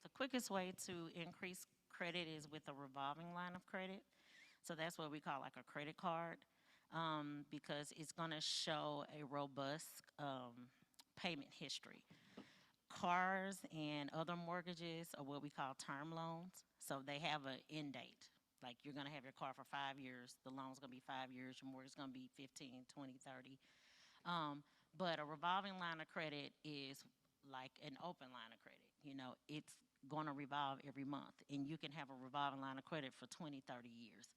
The quickest way to increase credit is with a revolving line of credit. So that's what we call like a credit card, because it's going to show a robust payment history. Cars and other mortgages are what we call term loans. So they have an end date. Like you're going to have your car for 5 years. The loan's going to be 5 years. Your mortgage is going to be 15, 20, 30. But a revolving line of credit is like an open line of credit. You know, it's going to revolve every month. And you can have a revolving line of credit for 20, 30 years.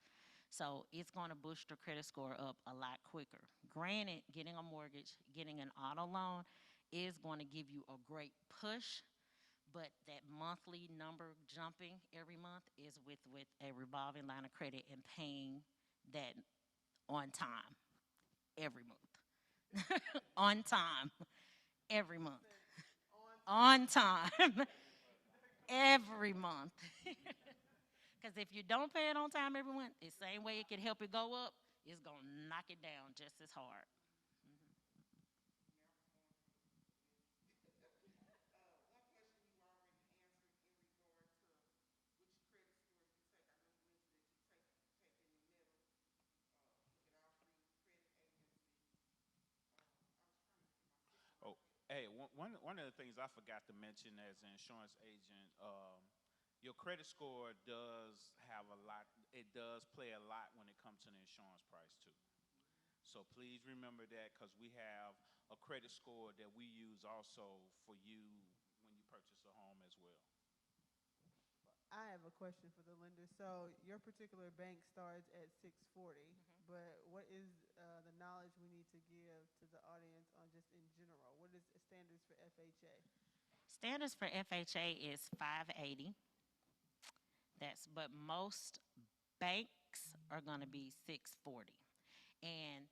So it's going to boost your credit score up a lot quicker. Granted, getting a mortgage, getting an auto loan is going to give you a great push, but that monthly number jumping every month is with a revolving line of credit and paying that on time every month. On time every month. On time every month. Because if you don't pay it on time every month, the same way it can help it go up, it's going to knock it down just as hard. Oh, hey, one of the things I forgot to mention as an insurance agent, your credit score does have a lot, it does play a lot when it comes to the insurance price too. So please remember that, because we have a credit score that we use also for you when you purchase a home as well. I have a question for the lender. So your particular bank starts at 640, but what is the knowledge we need to give to the audience on just in general? What is standards for FHA? Standards for FHA is 580. But most banks are going to be 640. And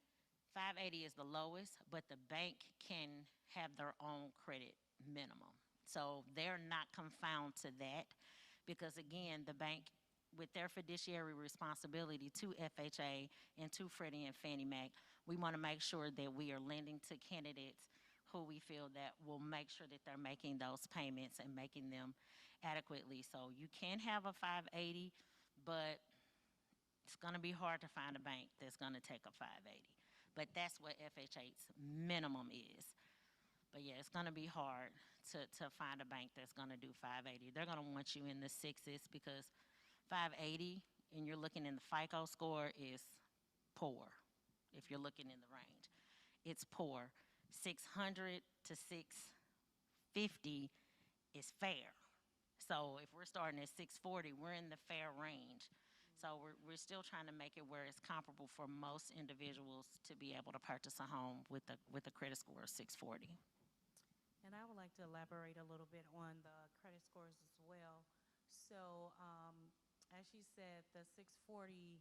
580 is the lowest, but the bank can have their own credit minimum. So they're not confined to that, because again, the bank, with their fiduciary responsibility to FHA and to Freddie and Fannie Mac, we want to make sure that we are lending to candidates who we feel that will make sure that they're making those payments and making them adequately. So you can have a 580, but it's going to be hard to find a bank that's going to take a 580. But that's what FHA's minimum is. But yeah, it's going to be hard to find a bank that's going to do 580. They're going to want you in the sixes, because 580 and you're looking in the FICO score is poor if you're looking in the range. It's poor. 600 to 650 is fair. So if we're starting at 640, we're in the fair range. So we're still trying to make it where it's comparable for most individuals to be able to purchase a home with a credit score of 640. And I would like to elaborate a little bit on the credit scores as well. So, as she said, the 640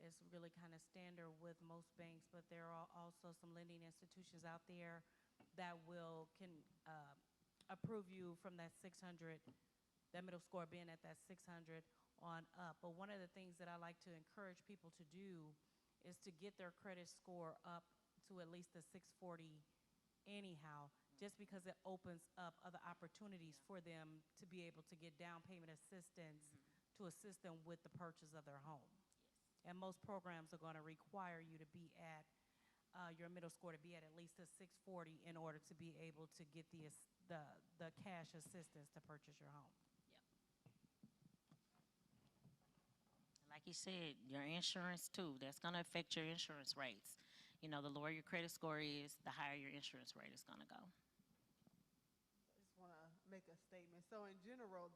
is really kind of standard with most banks, but there are also some lending institutions out there that can approve you from that 600, that middle score being at that 600 on up. But one of the things that I like to encourage people to do is to get their credit score up to at least the 640 anyhow, just because it opens up other opportunities for them to be able to get down payment assistance to assist them with the purchase of their home. And most programs are going to require you to be at your middle score to be at least a 640 in order to be able to get the cash assistance to purchase your home. Like you said, your insurance too, that's going to affect your insurance rates. You know, the lower your credit score is, the higher your insurance rate is going to go. I just want to make a statement. So in general,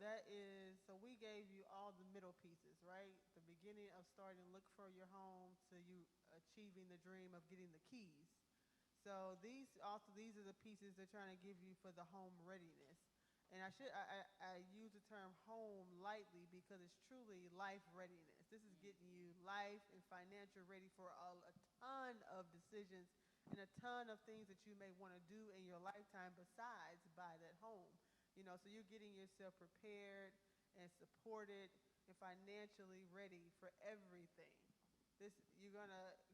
so we gave you all the middle pieces, right? The beginning of starting to look for your home to you achieving the dream of getting the keys. So these are the pieces they're trying to give you for the home readiness. And I use the term home lightly because it's truly life readiness. This is getting you life and financial ready for a ton of decisions and a ton of things that you may want to do in your lifetime besides buy that home. You know, so you're getting yourself prepared and supported and financially ready for everything. You're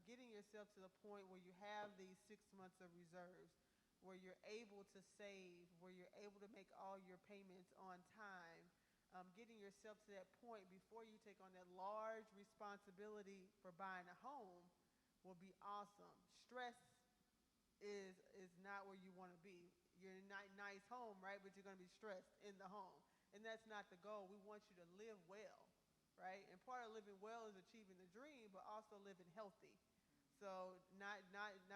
getting yourself to the point where you have these 6 months of reserves, where you're able to save, where you're able to make all your payments on time, getting yourself to that point before you take on that large responsibility for buying a home will be awesome. Stress is not where you want to be. You're in a nice home, right? But you're going to be stressed in the home. And that's not the goal. We want you to live well, right? And part of living well is achieving the dream, but also living healthy. So not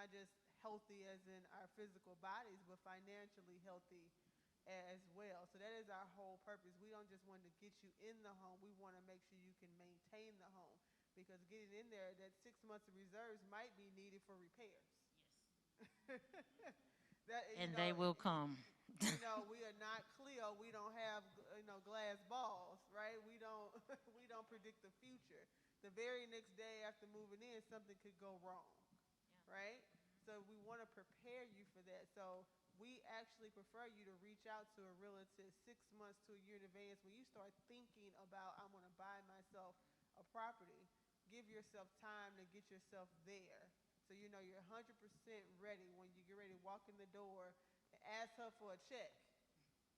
just healthy as in our physical bodies, but financially healthy as well. So that is our whole purpose. We don't just want to get you in the home. We want to make sure you can maintain the home, because getting in there, that 6 months of reserves might be needed for repairs. And they will come. You know, we are not Cleo. We don't have, glass balls, right? We don't predict the future. The very next day after moving in, something could go wrong, right? So we want to prepare you for that. So we actually prefer you to reach out to a realtor 6 months to a year in advance. When you start thinking about, I'm going to buy myself a property, give yourself time to get yourself there. So you know you're 100% ready when you get ready to walk in the door and ask her for a check.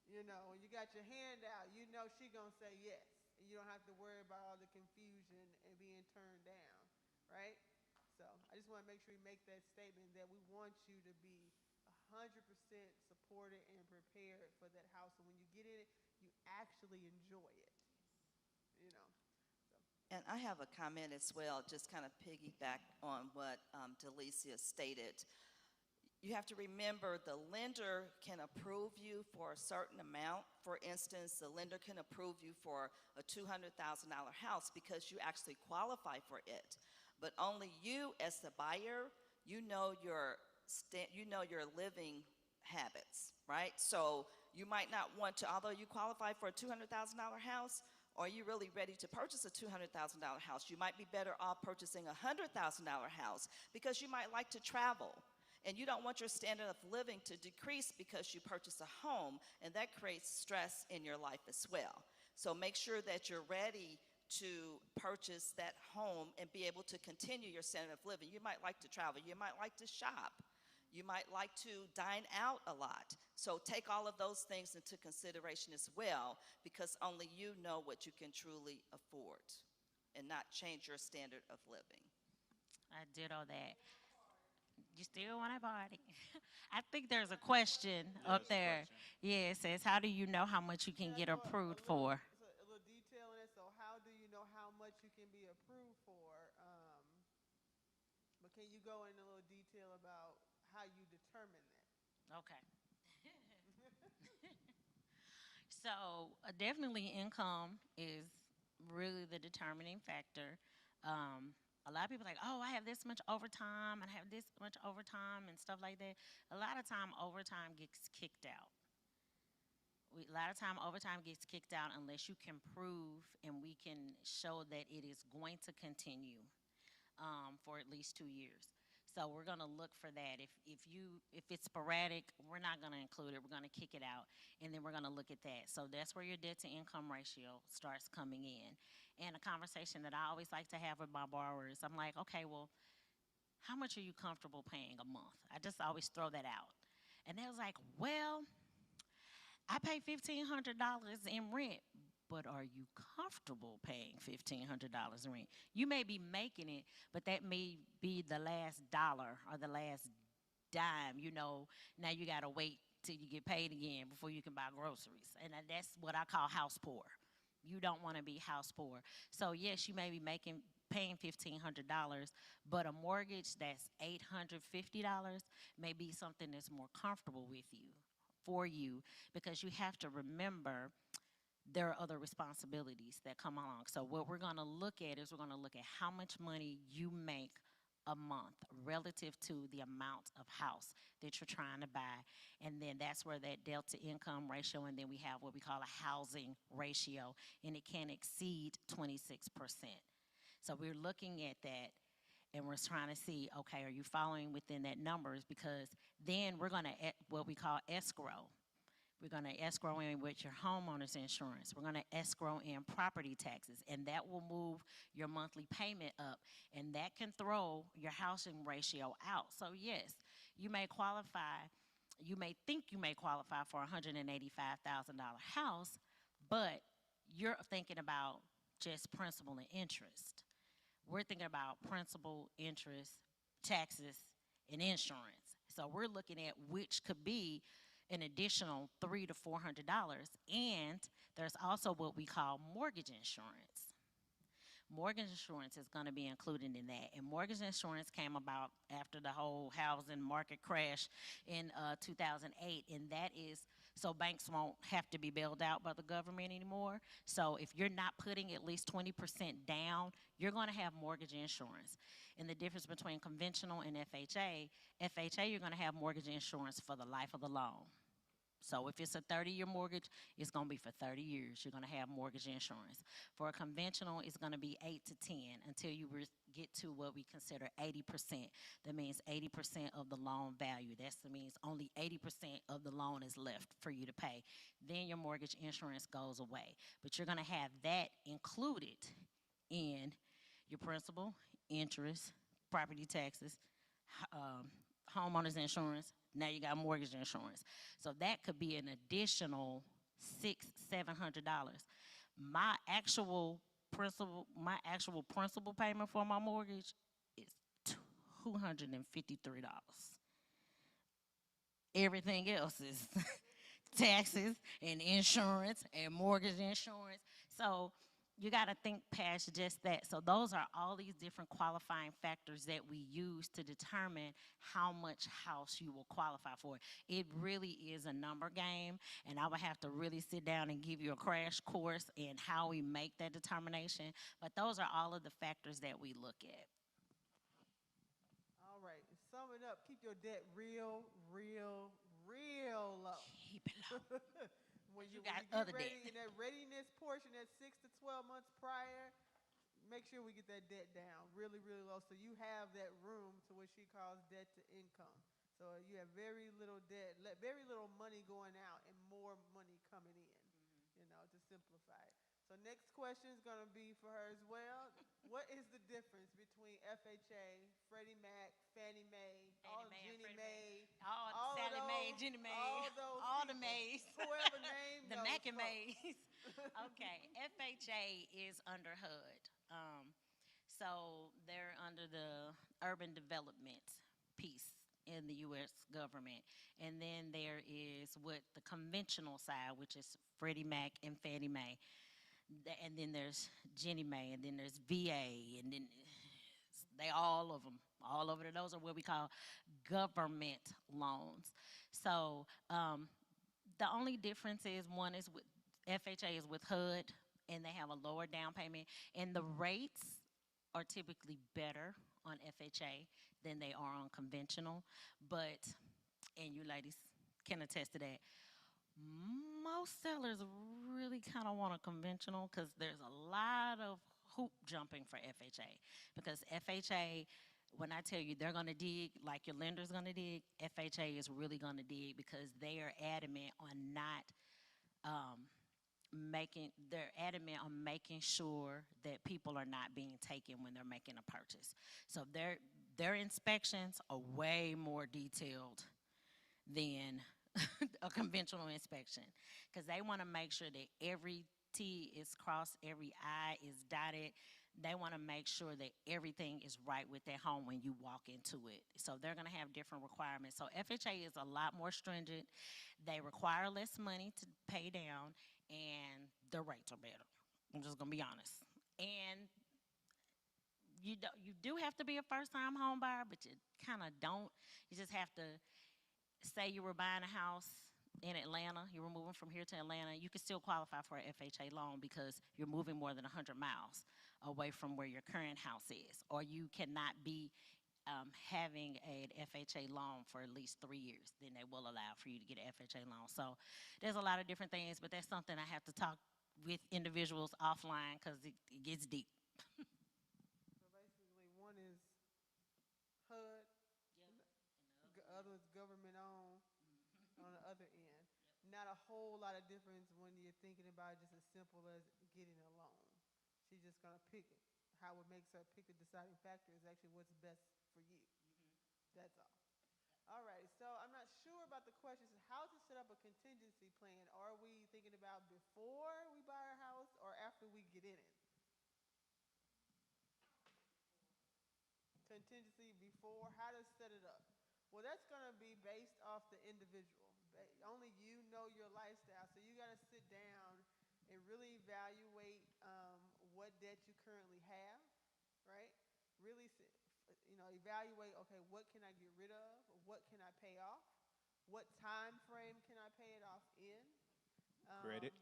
You know, when you got your hand out, you know she's going to say yes. And you don't have to worry about all the confusion and being turned down, right? So I just want to make sure we make that statement that we want you to be 100% supported and prepared for that house. And when you get in it, you actually enjoy it, you know. And I have a comment as well, just kind of piggyback on what Delicia stated. You have to remember the lender can approve you for a certain amount. For instance, the lender can approve you for a $200,000 house because you actually qualify for it. But only you as the buyer, you know your living habits, right? So you might not want to, although you qualify for a $200,000 house, are you really ready to purchase a $200,000 house? You might be better off purchasing a $100,000 house because you might like to travel. And you don't want your standard of living to decrease because you purchase a home, and that creates stress in your life as well. So make sure that you're ready to purchase that home and be able to continue your standard of living. You might like to travel. You might like to shop. You might like to dine out a lot. So take all of those things into consideration as well, because only you know what you can truly afford and not change your standard of living. I did all that. You still want to party? I think there's a question up there. Yeah, it says, how do you know how much you can get approved for? A little detail in it. So how do you know how much you can be approved for? But can you go in a little detail about how you determine that? Okay. So definitely income is really the determining factor. A lot of people like, oh, I have this much overtime, and I have this much overtime and stuff like that. A lot of time overtime gets kicked out. A lot of time overtime gets kicked out unless you can prove and we can show that it is going to continue for at least 2 years. So we're gonna look for that. If it's sporadic, we're not gonna include it. We're gonna kick it out, and then we're gonna look at that. So that's where your debt to income ratio starts coming in. And a conversation that I always like to have with my borrowers, I'm like, okay, well, how much are you comfortable paying a month? I just always throw that out. And they was like, well, I pay $1,500 in rent, but are you comfortable paying $1,500 in rent? You may be making it, but that may be the last dollar or the last dime. Now you got to wait till you get paid again before you can buy groceries. And that's what I call house poor. You don't want to be house poor. So yes, you may be paying $1,500, but a mortgage that's $850 may be something that's more comfortable for you, because you have to remember there are other responsibilities that come along. So what we're going to look at is we're going to look at how much money you make a month relative to the amount of house that you're trying to buy. And then that's where that delta income ratio, and then we have what we call a housing ratio, and it can exceed 26%. So we're looking at that, and we're trying to see, okay, are you following within that numbers? Because then we're going to what we call escrow. We're going to escrow in with your homeowner's insurance. We're going to escrow in property taxes, and that will move your monthly payment up, and that can throw your housing ratio out. So yes, you may qualify, you may think you may qualify for a $185,000 house, but you're thinking about just principal and interest. We're thinking about principal, interest, taxes, and insurance. So we're looking at which could be an additional $300 to $400, and there's also what we call mortgage insurance. Mortgage insurance is going to be included in that, and mortgage insurance came about after the whole housing market crash in 2008, and that is so banks won't have to be bailed out by the government anymore. So if you're not putting at least 20% down, you're going to have mortgage insurance. And the difference between conventional and FHA, you're going to have mortgage insurance for the life of the loan. So if it's a 30-year mortgage, it's going to be for 30 years. You're going to have mortgage insurance. For a conventional, it's going to be 8 to 10 until you get to what we consider 80%. That means 80% of the loan value. That means only 80% of the loan is left for you to pay. Then your mortgage insurance goes away. But you're going to have that included in your principal, interest, property taxes, homeowner's insurance. Now you got mortgage insurance. So that could be an additional $600-700. My actual principal payment for my mortgage is $253. Everything else is taxes and insurance and mortgage insurance. So you got to think past just that. So those are all these different qualifying factors that we use to determine how much house you will qualify for. It really is a number game, and I would have to really sit down and give you a crash course in how we make that determination. But those are all of the factors that we look at. All right, sum it up. Keep your debt real low. Keep it low. When you got get other ready, debt. in that readiness portion, that 6 to 12 months prior, make sure we get that debt down really low, so you have that room to what she calls debt to income. So you have very little debt, very little money going out, and more money coming in. To simplify it. So next question is going to be for her as well. What is the difference between FHA, Freddie Mac, Fannie Mae, Ginnie Mae, Sally Mae, Jenny Mae, all the Mays, whoever named the those Mac and folks. Mays. Okay, FHA is under HUD. So they're under the urban development piece in the U.S. government. And then there is what the conventional side, which is Freddie Mac and Fannie Mae. And then there's Ginnie Mae, and then there's VA, and then They all of them, all of it. Those are what we call government loans. So the only difference is one is with FHA is with HUD, and they have a lower down payment, and the rates are typically better on FHA than they are on conventional. But, and you ladies can attest to that, most sellers really kind of want a conventional because there's a lot of hoop jumping for FHA. Because FHA, when I tell you they're going to dig like your lender's going to dig, FHA is really going to dig because they are adamant on not they're adamant on making sure that people are not being taken when they're making a purchase. So their inspections are way more detailed than a conventional inspection because they want to make sure that every T is crossed, every I is dotted. They want to make sure that everything is right with their home when you walk into it. So they're going to have different requirements. So FHA is a lot more stringent. They require less money to pay down, and the rates are better. I'm just going to be honest. And you do have to be a first-time home buyer, but you kind of don't. You just have to say you were buying a house in Atlanta, you were moving from here to Atlanta, you could still qualify for an FHA loan because you're moving more than 100 miles away from where your current house is. Or you cannot be having an FHA loan for at least 3 years. Then they will allow for you to get an FHA loan. So there's a lot of different things, but that's something I have to talk with individuals offline because it gets deep. So basically, one is HUD, other is government owned on the other end. Not a whole lot of difference when you're thinking about just as simple as getting a loan. She's just gonna pick it. How it makes her pick the deciding factor is actually what's best for you. That's all. All right, so I'm not sure about the questions. How to set up a contingency plan? Are we thinking about before we buy our house or after we get in it? Contingency before, how to set it up? Well, that's going to be based off the individual. Only you know your lifestyle, so you got to sit down and really evaluate what debt you currently have, right? Really, evaluate, okay, what can I get rid of? What can I pay off? What time frame can I pay it off in? Credit.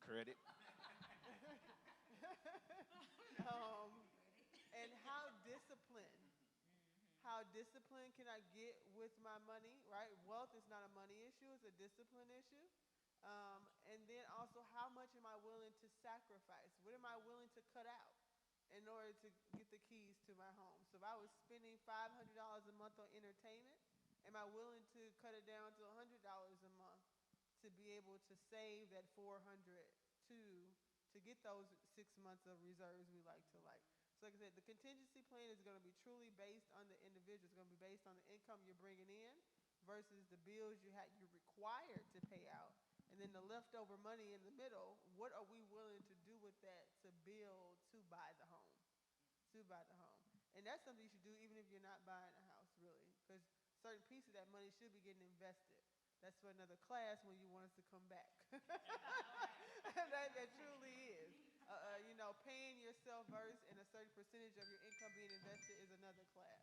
Credit. And how disciplined can I get with my money, right? Wealth is not a money issue, it's a discipline issue. And then also, how much am I willing to sacrifice? What am I willing to cut out in order to get the keys to my home? So if I was spending $500 a month on entertainment, am I willing to cut it down to $100 a month to be able to save that $400 to get those 6 months of reserves we like to like? So like I said, the contingency plan is going to be truly based on the individual. It's going to be based on the income you're bringing in versus the bills you're required to pay out. And then the leftover money in the middle, what are we willing to do with that to build to buy the home? To buy the home. And that's something you should do even if you're not buying a house, really. Because certain piece of that money should be getting invested. That's for another class when you want us to come back. that truly is. Paying yourself first and a certain percentage of your income being invested is another class.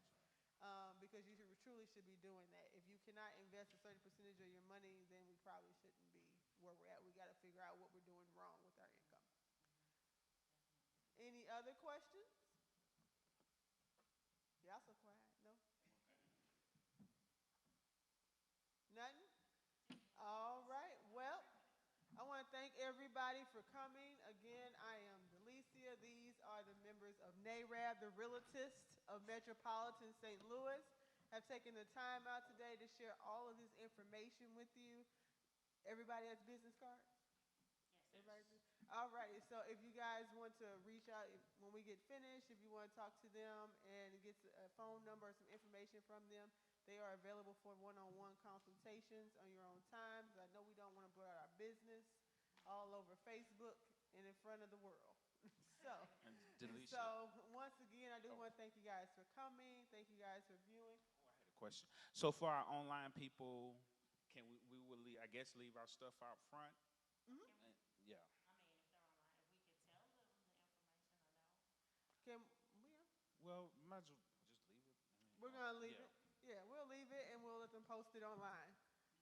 Because you truly should be doing that. If you cannot invest a certain percentage of your money, then we probably shouldn't be where we're at. We got to figure out what we're doing wrong with our income. Any other questions? Y'all so quiet. No? Nothing? All right. Well, I want to thank everybody for coming. Again, I am Delicia. These are the members of NARAB, the Realtist of Metropolitan St. Louis. Have taken the time out today to share all of this information with you. Everybody has business cards? Yes. Everybody? All right. So if you guys want to reach out when we get finished, if you want to talk to them and get a phone number or some information from them, they are available for one-on-one consultations on your own time. I know we don't want to blur out our business all over Facebook and in front of the world. So once again, I do want to thank you guys for coming. Thank you guys for viewing. I had a question. So for our online people, can we will leave, I guess leave our stuff out front? Mm-hmm. Yeah. I mean, if they're online, if we could tell them the information or no. Can we? Well, I just leave it? I mean, We're gonna leave yeah. it. Yeah, we'll leave it and we'll let them post it online.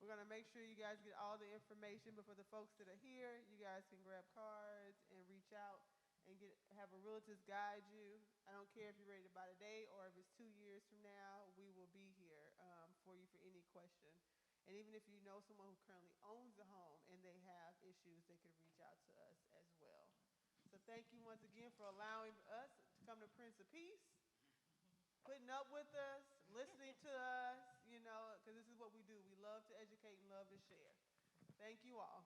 We're gonna make sure you guys get all the information, but for the folks that are here, you guys can grab cards and reach out and have a realtor's guide you. I don't care if you're ready to buy today or if it's 2 years from now, we will be here for you for any question. And even if you know someone who currently owns a home and they have issues, they could reach out to us as well. So thank you once again for allowing us to come to Prince of Peace, putting up with us, listening to us, because this is what we do. We love to educate and love to share. Thank you all.